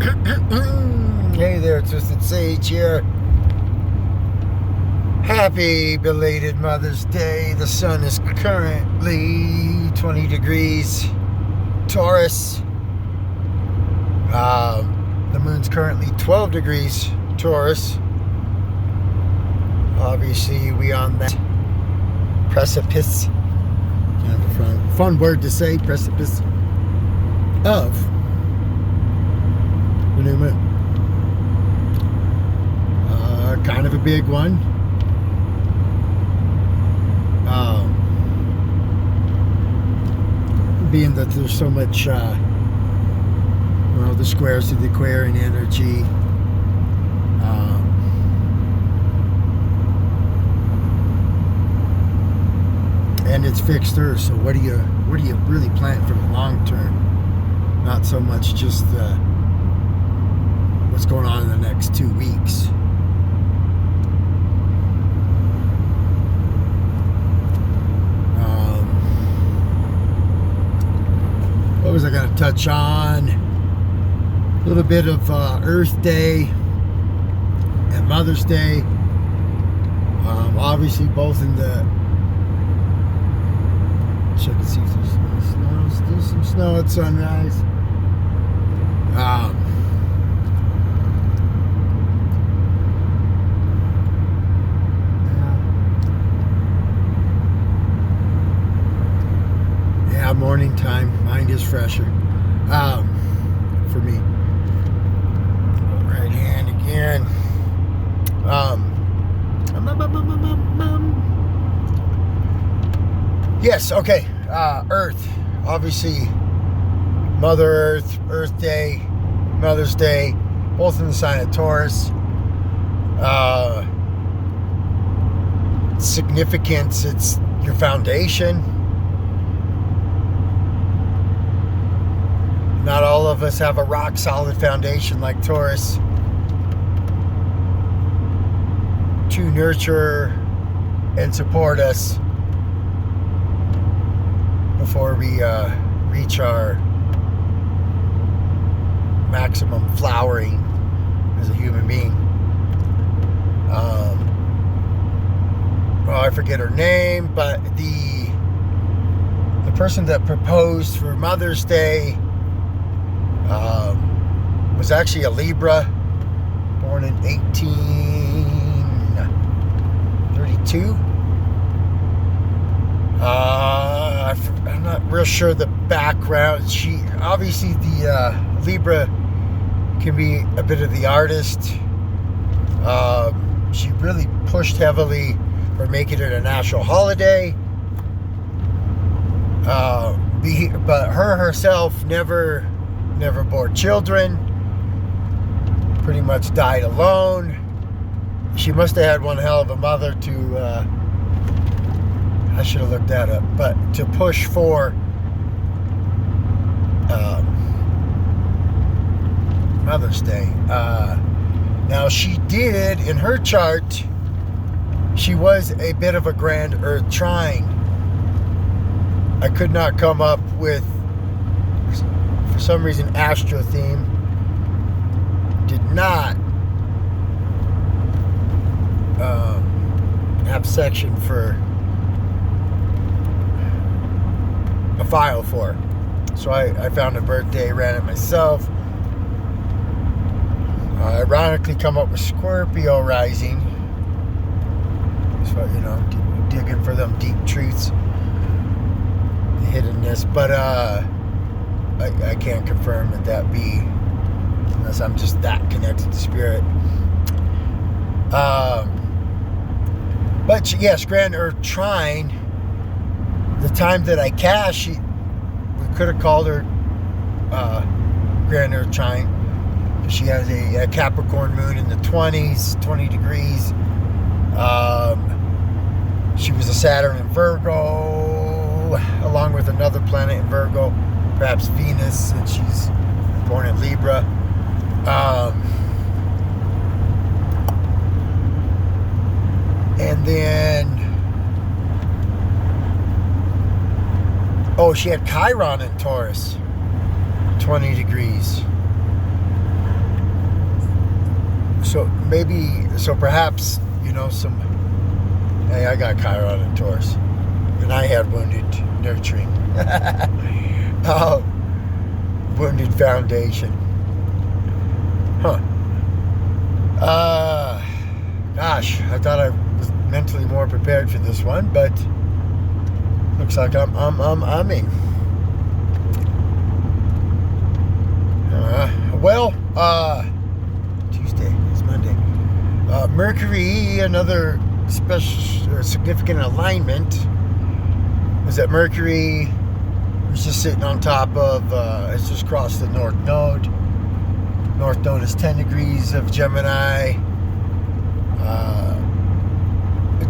Hey there, Twisted Sage here. Happy belated Mother's Day. The sun is currently 20 degrees Taurus. The moon's currently 12 degrees Taurus. Obviously, we on that precipice. Kind of a fun word to say, precipice of the new moon. Kind of a big one. Being that there's so much, the squares to the Aquarian energy. And it's fixed Earth. So what do you really plan for the long term? Not so much just what's going on in the next 2 weeks. What was I going to touch on? A little bit of Earth Day and Mother's Day. Obviously, both in the. Check and see if there's any snow. Still some snow at sunrise. Morning time. Mind is fresher. For me. Right hand again. Yes, okay. Earth. Obviously, Mother Earth, Earth Day, Mother's Day, both in the sign of Taurus. Significance, it's your foundation. Not all of us have a rock solid foundation like Taurus to nurture and support us before we reach our maximum flowering as a human being. I forget her name, but the person that proposed for Mother's Day was actually a Libra, born in 1832. I'm not real sure the background. She obviously, the Libra can be a bit of the artist. She really pushed heavily for making it a national holiday. But her herself never bore children. Pretty much died alone. She must have had one hell of a mother to, I should have looked that up, but to push for Mother's Day. Now she did, in her chart, she was a bit of a grand Earth trine. I could not come up with, for some reason, Astro theme did not have section for a file for. So I found a birthday, ran it myself. Ironically, come up with Scorpio rising. So, digging for them deep truths, the hiddenness. But I can't confirm that be, unless I'm just that connected to spirit. But yes, Grand Earth Trine. The time that I cast, we could have called her Grand Earth Trine. She has a Capricorn moon in the 20s, 20 degrees. She was a Saturn in Virgo, along with another planet in Virgo, perhaps Venus, and she's born in Libra. And then, she had Chiron in Taurus, 20 degrees. so perhaps, some. Hey, I got Chiron and Taurus, and I had wounded nurturing, wounded foundation. Huh. Gosh, I thought I was mentally more prepared for this one, but looks like I'm umming. Tuesday, it's Monday. Mercury, another special or significant alignment is that Mercury was just sitting on top of, it's just crossed the North Node. North Node is 10 degrees of Gemini.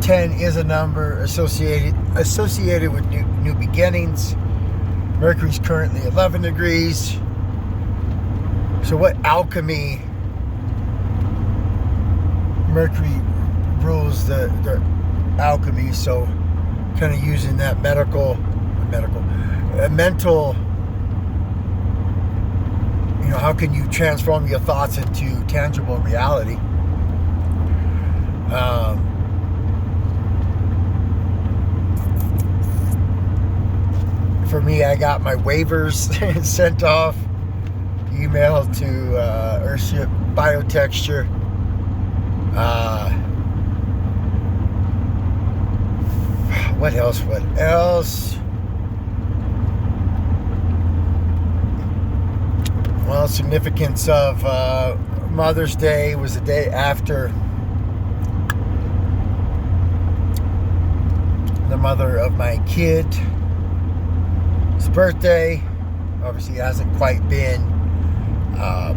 10 is a number associated with new beginnings. Mercury's currently 11 degrees. So what alchemy? Mercury rules the alchemy, so kind of using that mental, how can you transform your thoughts into tangible reality? For me, I got my waivers sent off, emailed to Earthship Biotexture. What else? Well, significance of Mother's Day was the day after the mother of my kid's birthday. Obviously, it hasn't quite been a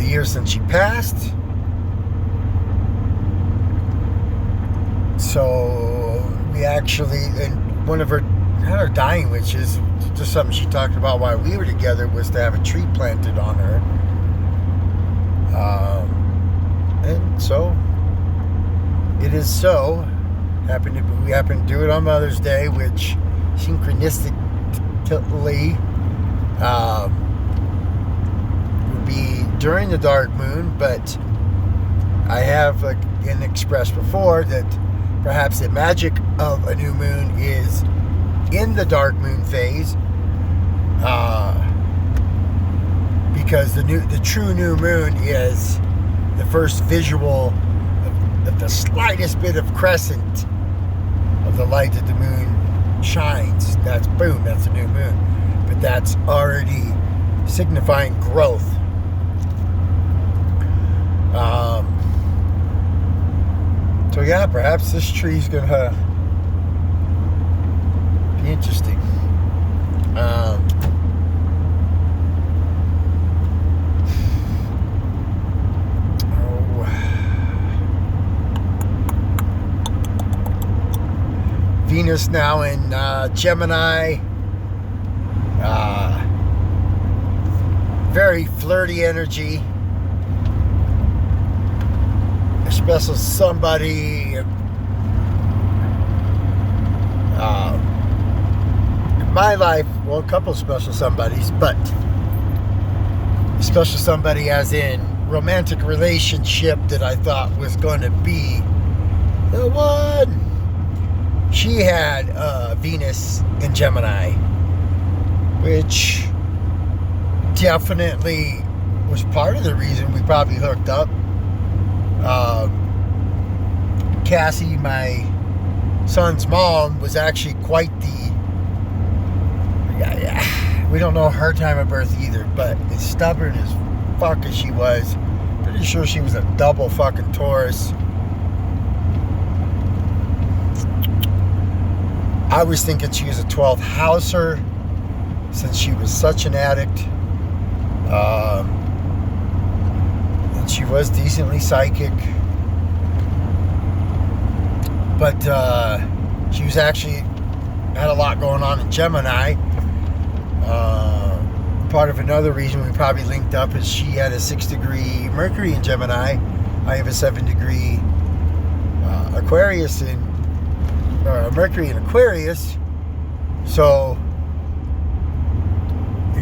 year since she passed. So we actually, and one of her dying wishes, just something she talked about while we were together, was to have a tree planted on her. And so it is so. We happened to do it on Mother's Day, which synchronistically would be during the dark moon, but I have expressed before that perhaps the magic of a new moon is in the dark moon phase, because the true new moon is the first visual of the slightest bit of crescent of the light that the moon shines. That's a new moon, but that's already signifying growth. So yeah, perhaps this tree's gonna be interesting. Venus now in Gemini. Very flirty energy. A special somebody. In my life, well, a couple of special somebodies, but special somebody as in romantic relationship that I thought was going to be the one. She had Venus in Gemini, which definitely was part of the reason we probably hooked up. Cassie, my son's mom, was actually quite the... we don't know her time of birth either, but as stubborn as fuck as she was, pretty sure she was a double fucking Taurus. I was thinking she was a 12th houser, since she was such an addict. And she was decently psychic. But she was actually had a lot going on in Gemini. Part of another reason we probably linked up is she had a 6-degree Mercury in Gemini. I have a 7-degree Aquarius in Mercury in Aquarius. So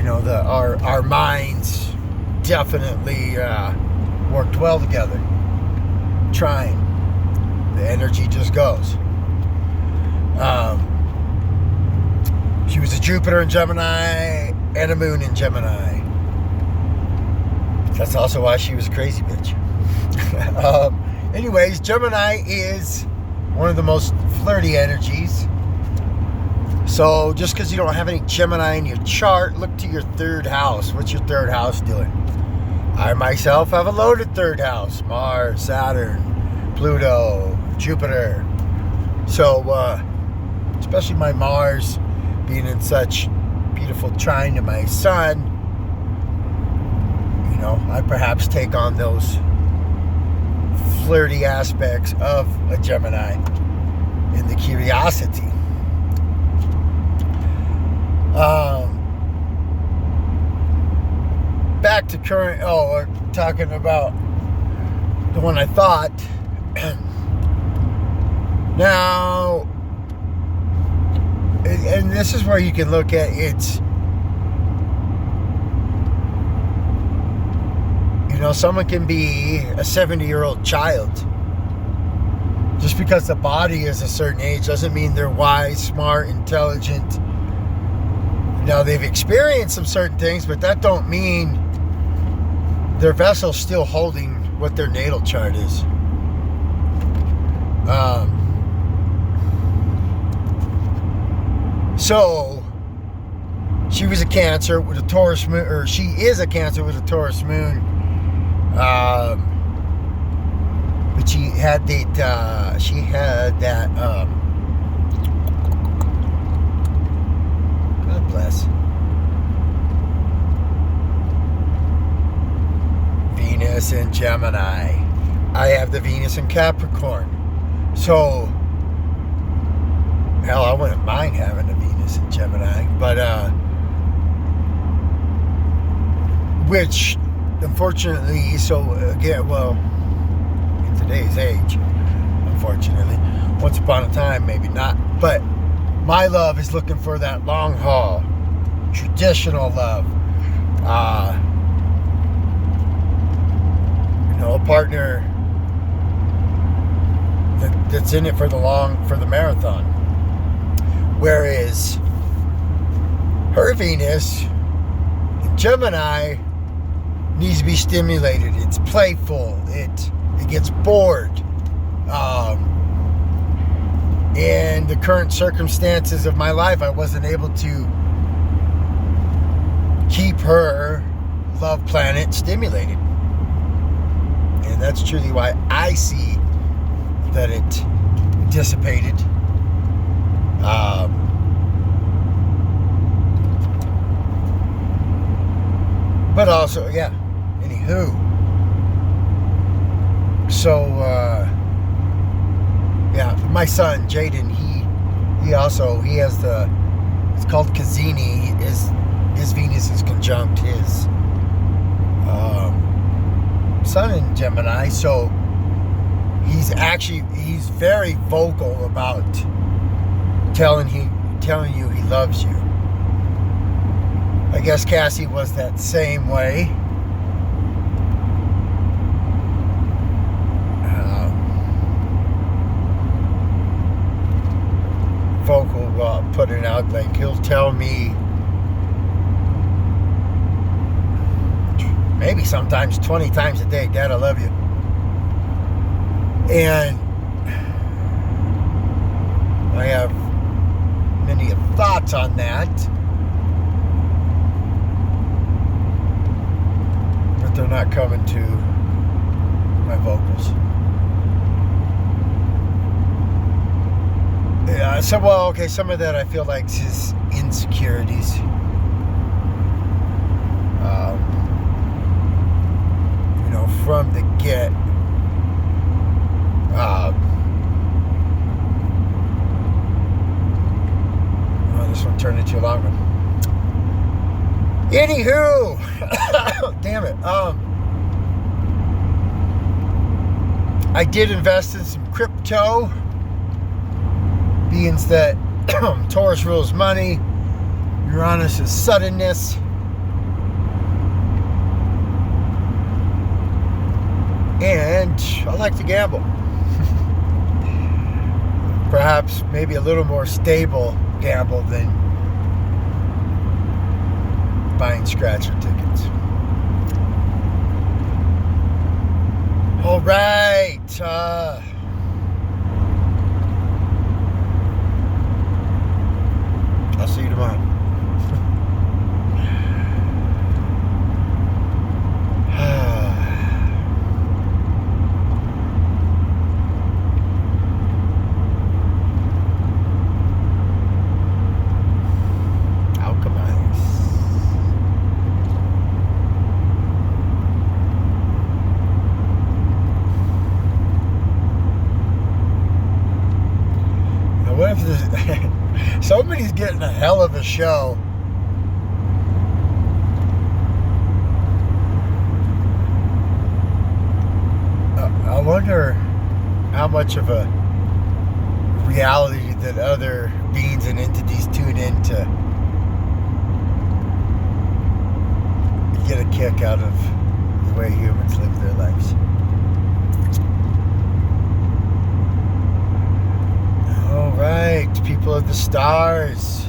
our minds definitely worked well together. Trying. The energy just goes. She was a Jupiter in Gemini and a moon in Gemini. That's also why she was a crazy bitch. Anyways, Gemini is one of the most flirty energies. So just because you don't have any Gemini in your chart, look to your third house. What's your third house doing? I myself have a loaded third house. Mars, Saturn, Pluto, Jupiter. So, especially my Mars being in such beautiful trine to my sun, you know, I perhaps take on those flirty aspects of a Gemini in the curiosity. Back to current. We're talking about the one I thought. Now, and this is where you can look at it's, you know, someone can be a 70-year-old child. Just because the body is a certain age doesn't mean they're wise, smart, intelligent. Now, they've experienced some certain things, but that don't mean their vessel's still holding what their natal chart is. So, she was a Cancer with a Taurus moon, or she is a Cancer with a Taurus moon. But she had that, God bless. Venus in Gemini. I have the Venus in Capricorn. So, hell, I wouldn't mind having a Venus in Gemini. But, which, unfortunately, so again, well, in today's age, unfortunately, once upon a time, maybe not. But my love is looking for that long haul, traditional love. You know, a partner that's in it for the marathon. Whereas her Venus in Gemini needs to be stimulated. It's playful. It gets bored. In the current circumstances of my life, I wasn't able to keep her love planet stimulated. And that's truly why I see that it dissipated. But also, yeah, anywho. So, yeah, my son, Jaden, he has it's called Cassini. His Venus is conjunct his sun in Gemini, so he's very vocal about telling you he loves you. I guess Cassie was that same way. Vocal about putting out, like, he'll tell me maybe sometimes 20 times a day, Dad, I love you. And I have many thoughts on that, but they're not coming to my vocals. Yeah, so, well, okay, some of that I feel like is his insecurities. You know, from the get. Oh, this one turned into a long one. Anywho, damn it. I did invest in some crypto. Being that Taurus rules money, Uranus is suddenness. And I like to gamble. Perhaps maybe a little more stable gamble than buying scratcher tickets. All right. I'll see you tomorrow. What if this, somebody's getting a hell of a show? I wonder how much of a reality that other beings and entities tune in to get a kick out of the way humans live their lives. All right, people of the stars.